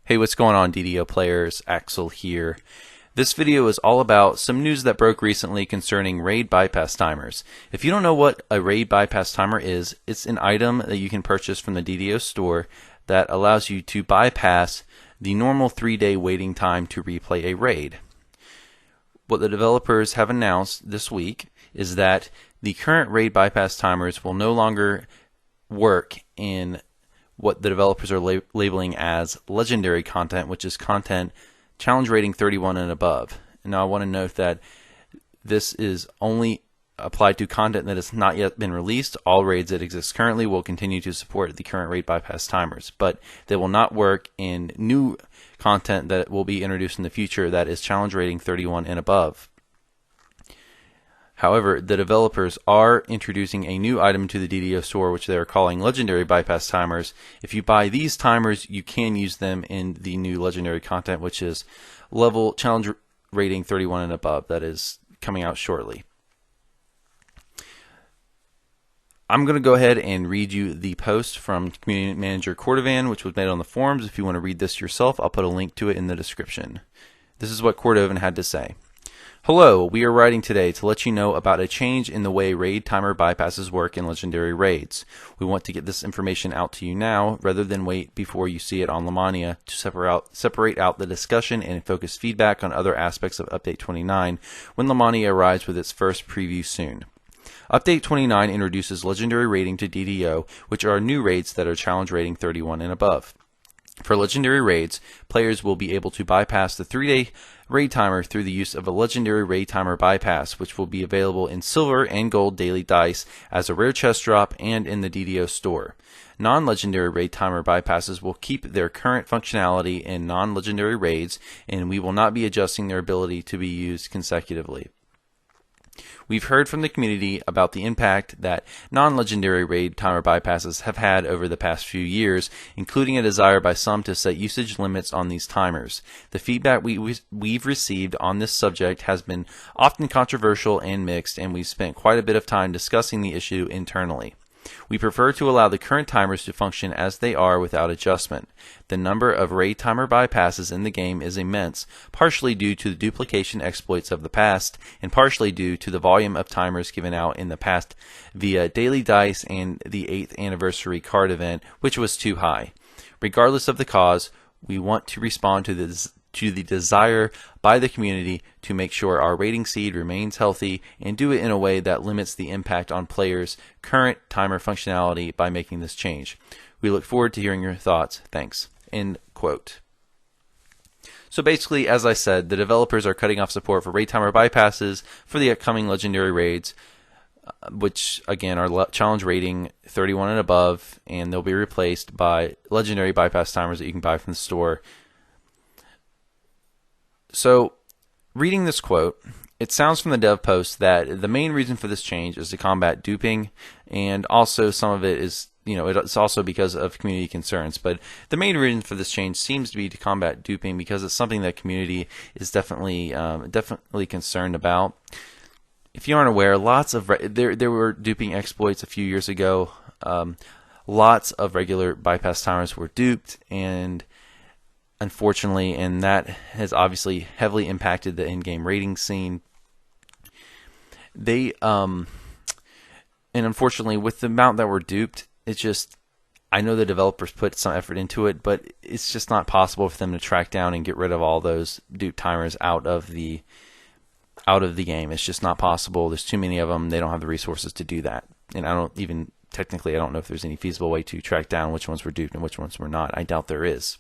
Hey, what's going on, DDO players? Axel here. This video is all about some news that broke recently concerning RAID bypass timers. If you don't know what a RAID bypass timer is, it's an item that you can purchase from the DDO store that allows you to bypass the normal 3-day waiting time to replay a RAID. What the developers have announced this week is that the current RAID bypass timers will no longer work in what the developers are labeling as legendary content, which is content challenge rating 31 and above. And now I want to note that this is only applied to content that has not yet been released. All raids that exist currently will continue to support the current raid bypass timers, but they will not work in new content that will be introduced in the future that is challenge rating 31 and above. However, the developers are introducing a new item to the DDO store, which they are calling legendary bypass timers. If you buy these timers, you can use them in the new legendary content, which is level challenge rating 31 and above. That is coming out shortly. I'm going to go ahead and read you the post from Community Manager Cordovan, which was made on the forums. If you want to read this yourself, I'll put a link to it in the description. This is what Cordovan had to say. Hello, we are writing today to let you know about a change in the way raid timer bypasses work in legendary raids. We want to get this information out to you now rather than wait before you see it on Lamania to separate out the discussion and focus feedback on other aspects of Update 29 when Lamania arrives with its first preview soon. Update 29 introduces legendary rating to DDO, which are new raids that are challenge rating 31 and above. For legendary raids, players will be able to bypass the 3-day raid timer through the use of a legendary raid timer bypass, which will be available in silver and gold daily dice as a rare chest drop and in the DDO store. Non-legendary raid timer bypasses will keep their current functionality in non-legendary raids, and we will not be adjusting their ability to be used consecutively. We've heard from the community about the impact that non-legendary raid timer bypasses have had over the past few years, including a desire by some to set usage limits on these timers. The feedback we've received on this subject has been often controversial and mixed, and we've spent quite a bit of time discussing the issue internally. We prefer to allow the current timers to function as they are without adjustment. The number of raid timer bypasses in the game is immense, partially due to the duplication exploits of the past, and partially due to the volume of timers given out in the past via daily dice and the 8th anniversary card event, which was too high. Regardless of the cause, we want to respond to the desire by the community to make sure our rating seed remains healthy and do it in a way that limits the impact on players' current timer functionality by making this change. We look forward to hearing your thoughts. Thanks. End quote. So basically, as I said, the developers are cutting off support for raid timer bypasses for the upcoming legendary raids, which again are challenge rating 31 and above, and they'll be replaced by legendary bypass timers that you can buy from the store. So, reading this quote, it sounds from the dev post that the main reason for this change is to combat duping, and also some of it is, it's also because of community concerns. But the main reason for this change seems to be to combat duping because it's something that community is definitely concerned about. If you aren't aware, there were duping exploits a few years ago. Lots of regular bypass timers were duped, and unfortunately, and that has obviously heavily impacted the in-game rating scene. And unfortunately, with the amount that were duped, I know the developers put some effort into it, but it's just not possible for them to track down and get rid of all those duped timers out of the game. It's just not possible. There's too many of them. They don't have the resources to do that. And I don't know if there's any feasible way to track down which ones were duped and which ones were not. I doubt there is.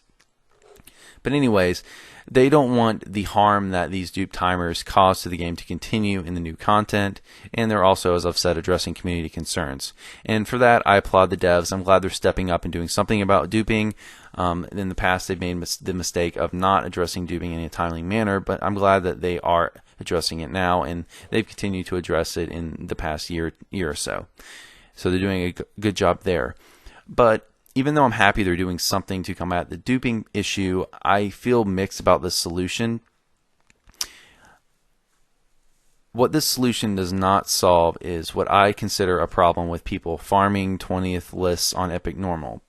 But anyways, they don't want the harm that these dupe timers cause to the game to continue in the new content, and they're also, as I've said, addressing community concerns. And for that, I applaud the devs. I'm glad they're stepping up and doing something about duping. In the past, they've made the mistake of not addressing duping in a timely manner, but I'm glad that they are addressing it now, and they've continued to address it in the past year or so. So they're doing a good job there. But even though I'm happy they're doing something to combat the duping issue, I feel mixed about this solution. What this solution does not solve is what I consider a problem with people farming 20th lists on Epic Normal.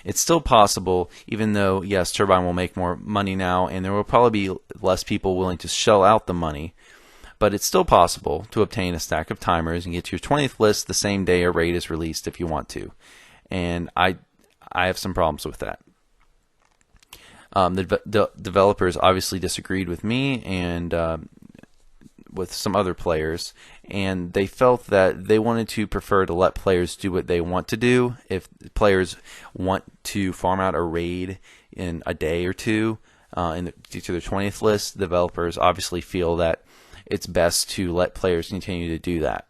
It's still possible, even though, yes, Turbine will make more money now, and there will probably be less people willing to shell out the money, but it's still possible to obtain a stack of timers and get to your 20th list the same day a raid is released if you want to. And I have some problems with that. The developers obviously disagreed with me and with some other players, and they felt that they wanted to prefer to let players do what they want to do. If players want to farm out a raid in a day or two to their 20th list, developers obviously feel that it's best to let players continue to do that.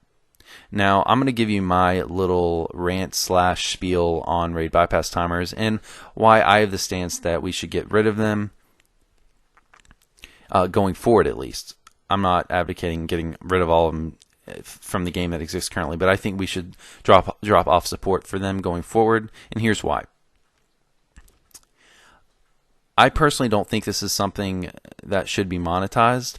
Now, I'm going to give you my little rant / spiel on raid bypass timers and why I have the stance that we should get rid of them going forward, at least. I'm not advocating getting rid of all of them from the game that exists currently, but I think we should drop off support for them going forward, and here's why. I personally don't think this is something that should be monetized.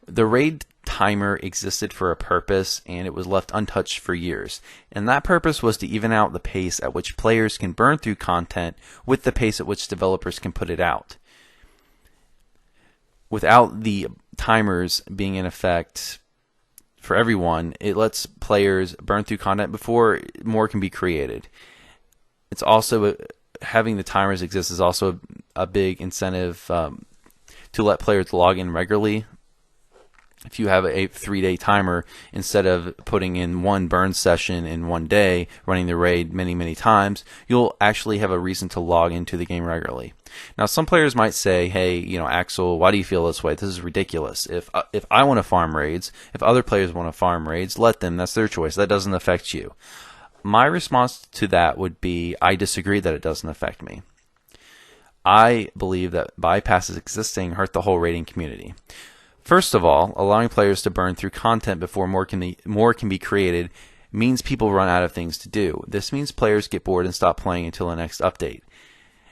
The raid timer existed for a purpose, and it was left untouched for years. And that purpose was to even out the pace at which players can burn through content with the pace at which developers can put it out. Without the timers being in effect for everyone, it lets players burn through content before more can be created. It's also having the timers exist is also a big incentive to let players log in regularly. If you have a 3-day timer, instead of putting in one burn session in one day, running the raid many times, you'll actually have a reason to log into the game regularly. Now, some players might say, hey, Axel, why do you feel this way? This is ridiculous. If I want to farm raids, if other players want to farm raids, let them. That's their choice. That doesn't affect you. My response to that would be, I disagree that it doesn't affect me. I believe that bypasses existing hurt the whole raiding community. First of all, allowing players to burn through content before more can be created means people run out of things to do. This means players get bored and stop playing until the next update.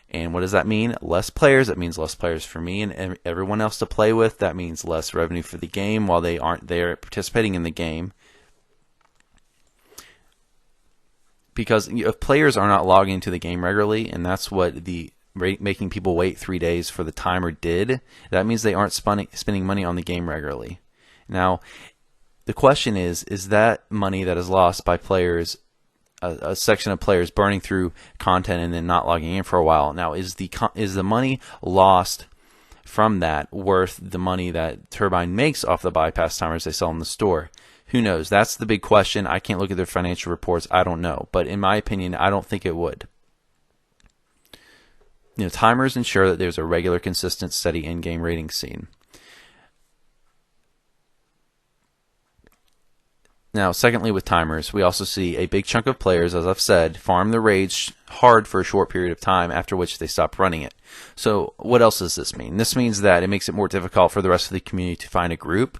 And what does that mean? Less players. That means less players for me and everyone else to play with. That means less revenue for the game while they aren't there participating in the game. Because if players are not logging into the game regularly, and that's what the making people wait 3 days for the timer did, that means they aren't spending money on the game regularly. Now, the question is that money that is lost by players, a section of players burning through content and then not logging in for a while, now is the money lost from that worth the money that Turbine makes off the bypass timers they sell in the store? Who knows? That's the big question. I can't look at their financial reports. I don't know. But in my opinion, I don't think it would. Timers ensure that there's a regular, consistent, steady in-game rating scene. Now, secondly, with timers, we also see a big chunk of players, as I've said, farm the raids hard for a short period of time, after which they stop running it. So what else does this mean? This means that it makes it more difficult for the rest of the community to find a group.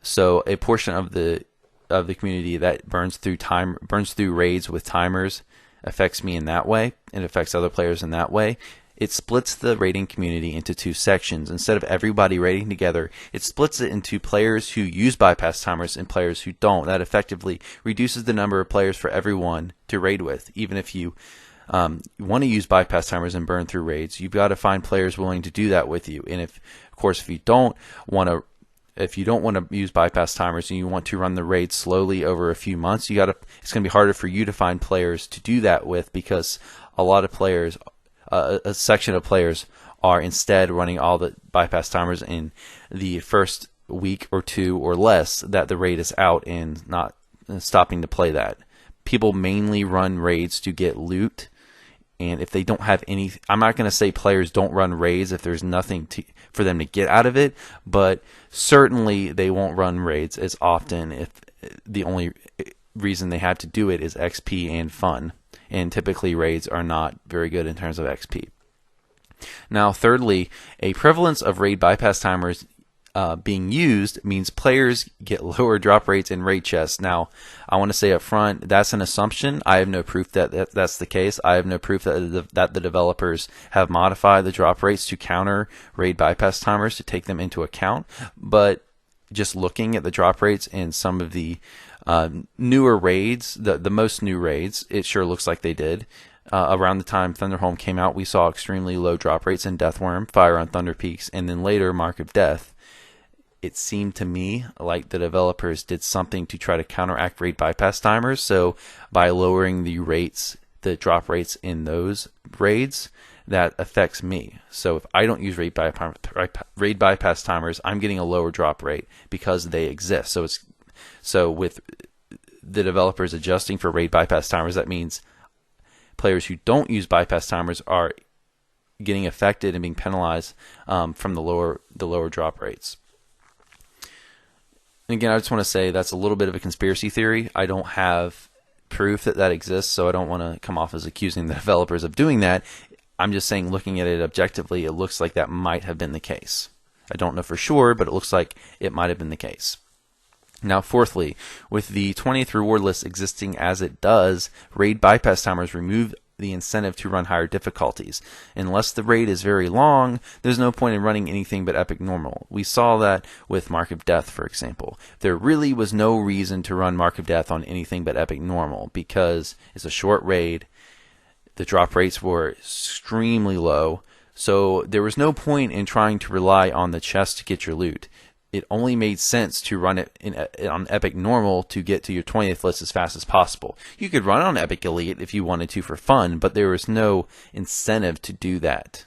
So a portion of the community that burns through raids with timers affects me in that way. It affects other players in that way. It splits the raiding community into two sections. Instead of everybody raiding together, it splits it into players who use bypass timers and players who don't. That effectively reduces the number of players for everyone to raid with. Even if you want to use bypass timers and burn through raids, you've got to find players willing to do that with you. And if you don't want to use bypass timers and you want to run the raid slowly over a few months, it's going to be harder for you to find players to do that with, because a lot of players, a section of players, are instead running all the bypass timers in the first week or two or less that the raid is out and not stopping to play that. People mainly run raids to get loot, and if they don't have any, I'm not going to say players don't run raids if there's nothing for them to get out of it, but certainly they won't run raids as often if the only reason they have to do it is XP and fun. And typically raids are not very good in terms of XP. Now, thirdly, a prevalence of raid bypass timers being used means players get lower drop rates in raid chests. Now, I want to say up front, that's an assumption. I have no proof that that's the case. I have no proof that the developers have modified the drop rates to counter raid bypass timers to take them into account. But just looking at the drop rates in some of the newer raids, the most new raids, it sure looks like they did. around the time Thunderhome came out, we saw extremely low drop rates in Deathworm, Fire on Thunder Peaks, and then later Mark of Death. It seemed to me like the developers did something to try to counteract raid bypass timers. So by lowering the rates, the drop rates in those raids, that affects me. So if I don't use raid bypass timers, I'm getting a lower drop rate because they exist. So with the developers adjusting for raid bypass timers, that means players who don't use bypass timers are getting affected and being penalized from the lower drop rates. And again, I just want to say that's a little bit of a conspiracy theory. I don't have proof that that exists, so I don't want to come off as accusing the developers of doing that. I'm just saying, looking at it objectively, it looks like that might have been the case. I don't know for sure, but it looks like it might have been the case. Now, fourthly, with the 20th reward list existing as it does, raid bypass timers remove the incentive to run higher difficulties. Unless the raid is very long, there's no point in running anything but epic normal. We saw that with Mark of Death, for example. There really was no reason to run Mark of Death on anything but epic normal because it's a short raid. The drop rates were extremely low, so there was no point in trying to rely on the chest to get your loot. It only made sense to run it on Epic Normal to get to your 20th list as fast as possible. You could run on Epic Elite if you wanted to for fun, but there was no incentive to do that.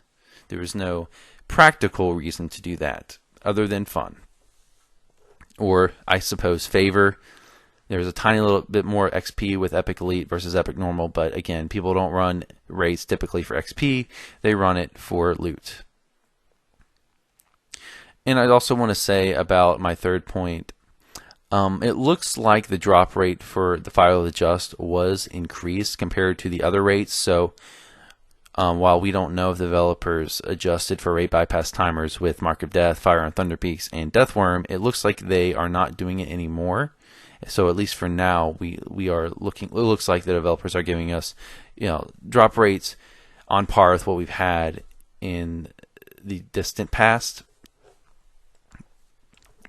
There was no practical reason to do that other than fun. Or, I suppose, favor. There's a tiny little bit more XP with Epic Elite versus Epic Normal, but again, people don't run raids typically for XP. They run it for loot. And I'd also want to say about my third point, it looks like the drop rate for the Fire of the Just was increased compared to the other rates. So while we don't know if the developers adjusted for raid bypass timers with Mark of Death, Fire on Thunder Peaks, and Deathworm, it looks like they are not doing it anymore. So at least for now, we are looking. It looks like the developers are giving us, drop rates on par with what we've had in the distant past.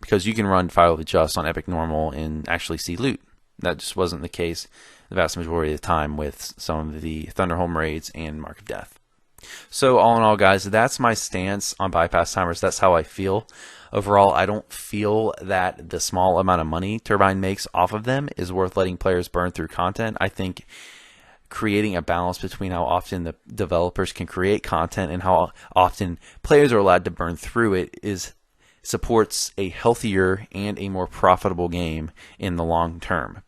Because you can run Fire of the Just on Epic Normal and actually see loot. That just wasn't the case the vast majority of the time with some of the Thunderhome raids and Mark of Death. So all in all, guys, that's my stance on bypass timers. That's how I feel. Overall, I don't feel that the small amount of money Turbine makes off of them is worth letting players burn through content. I think creating a balance between how often the developers can create content and how often players are allowed to burn through it supports a healthier and a more profitable game in the long term.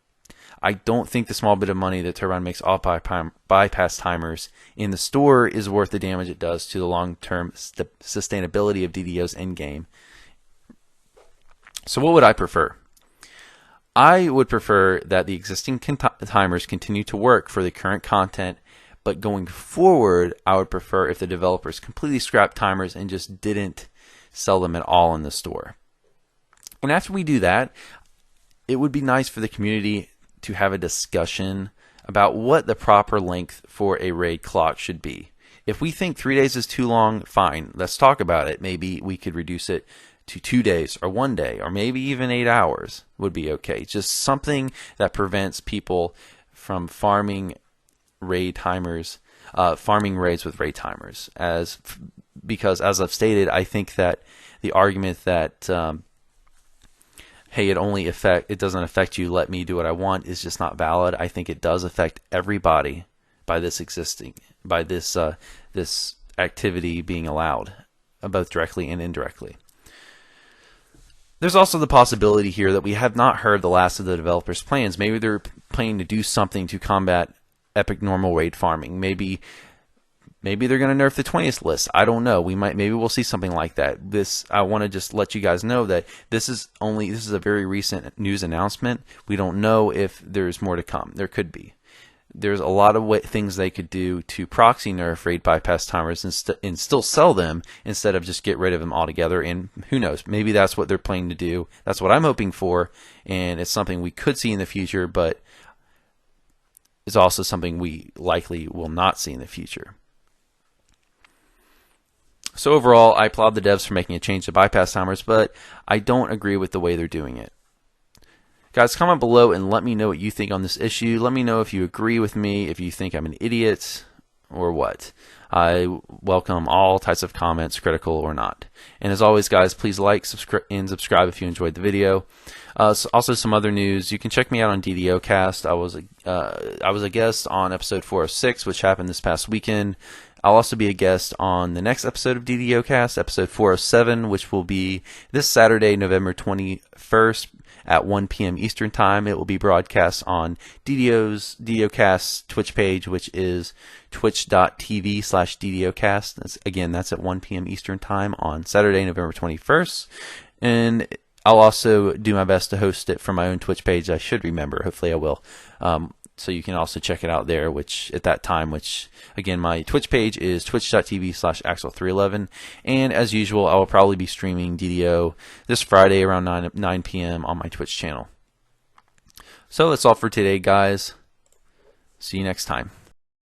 I don't think the small bit of money that Turbine makes off bypass timers in the store is worth the damage it does to the long-term sustainability of DDO's endgame. So what would I prefer? I would prefer that the existing timers continue to work for the current content, but going forward, I would prefer if the developers completely scrapped timers and just didn't sell them at all in the store. And after we do that, it would be nice for the community to have a discussion about what the proper length for a raid clock should be. If we think 3 days is too long, fine, let's talk about it. Maybe we could reduce it to 2 days or 1 day or maybe even 8 hours would be okay. Just something that prevents people from farming raid timers, farming raids with raid timers. Because as I've stated, I think that the argument that hey, it doesn't affect you, let me do what I want, is just not valid. I think it does affect everybody by this activity being allowed, both directly and indirectly. There's also the possibility here that we have not heard the last of the developers' plans. Maybe they're planning to do something to combat epic normal raid farming. Maybe they're going to nerf the 20th list. I don't know. Maybe we'll see something like that. I want to just let you guys know that this is a very recent news announcement. We don't know if there's more to come. There could be. There's a lot of things they could do to proxy nerf raid bypass timers and still sell them instead of just get rid of them altogether. And who knows? Maybe that's what they're planning to do. That's what I'm hoping for, and it's something we could see in the future, but it's also something we likely will not see in the future. So overall, I applaud the devs for making a change to bypass timers, but I don't agree with the way they're doing it. Guys, comment below and let me know what you think on this issue. Let me know if you agree with me, if you think I'm an idiot, or what. I welcome all types of comments, critical or not. And as always, guys, please like, and subscribe if you enjoyed the video. Also, some other news. You can check me out on DDOcast. I was a guest on episode 406, which happened this past weekend. I'll also be a guest on the next episode of DDOcast, episode 407, which will be this Saturday, November 21st at 1 p.m. Eastern Time. It will be broadcast on DDOcast's Twitch page, which is twitch.tv/DDOcast. That's at 1 p.m. Eastern Time on Saturday, November 21st. And I'll also do my best to host it from my own Twitch page. I should remember. Hopefully I will. So you can also check it out there, which again, my Twitch page is twitch.tv/Axel311. And as usual, I will probably be streaming DDO this Friday around 9 p.m. on my Twitch channel. So that's all for today, guys. See you next time.